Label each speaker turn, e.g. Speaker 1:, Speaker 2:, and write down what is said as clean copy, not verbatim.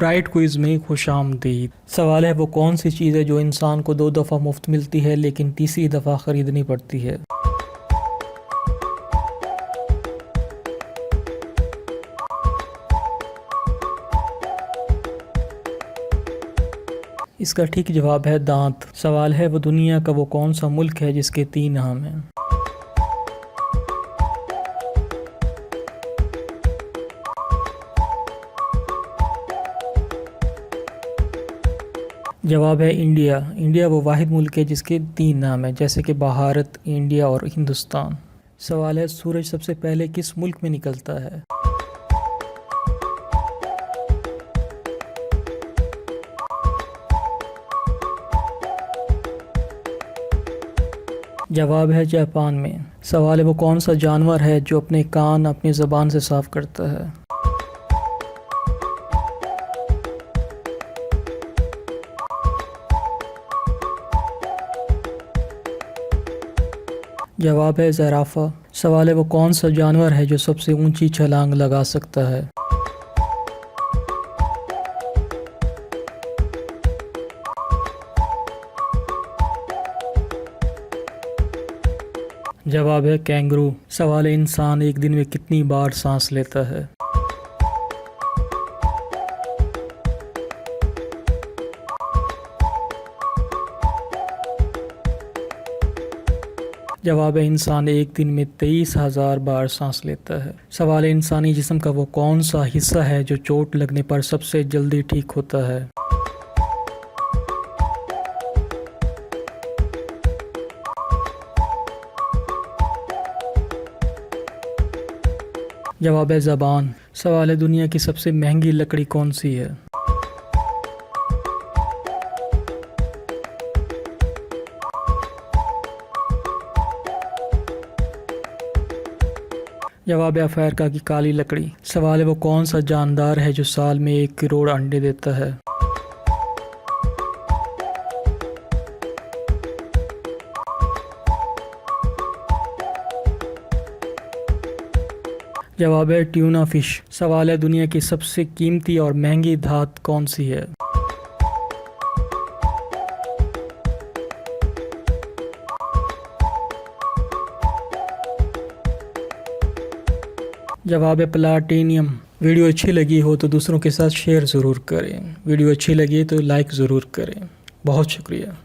Speaker 1: Bright quiz में खुशामदीद। सवाल है वो कौन सी चीज़ है जो इंसान को 2 दफ़ा मुफ्त मिलती है लेकिन तीसरी दफ़ा ख़रीदनी पड़ती है। इसका ठीक जवाब है दांत। सवाल है वो दुनिया का वो कौन सा मुल्क है जिसके 3 नाम हैं। जवाब है इंडिया। इंडिया वो वाहिद मुल्क है जिसके 3 नाम हैं, जैसे कि भारत, इंडिया और हिंदुस्तान। सवाल है सूरज सबसे पहले किस मुल्क में निकलता है। जवाब है जापान में। सवाल है वो कौन सा जानवर है जो अपने कान अपनी ज़बान से साफ करता है। जवाब है ज़राफ़ा। सवाल है वो कौन सा जानवर है जो सबसे ऊंची छलांग लगा सकता है। जवाब है कैंगरू। सवाल है इंसान एक दिन में कितनी बार सांस लेता है। जवाब है इंसान एक दिन में 23,000 बार सांस लेता है। सवाल है इंसानी जिस्म का वो कौन सा हिस्सा है जो चोट लगने पर सबसे जल्दी ठीक होता है। जवाब है ज़बान। सवाल है दुनिया की सबसे महंगी लकड़ी कौन सी है। जवाब है अफ्रीका की काली लकड़ी। सवाल है वो कौन सा जानदार है जो साल में 1 करोड़ अंडे देता है। जवाब है ट्यूना फिश। सवाल है दुनिया की सबसे कीमती और महंगी धात कौन सी है। जवाब है प्लाटीनियम। वीडियो अच्छी लगी हो तो दूसरों के साथ शेयर ज़रूर करें। वीडियो अच्छी लगी तो लाइक ज़रूर करें। बहुत शुक्रिया।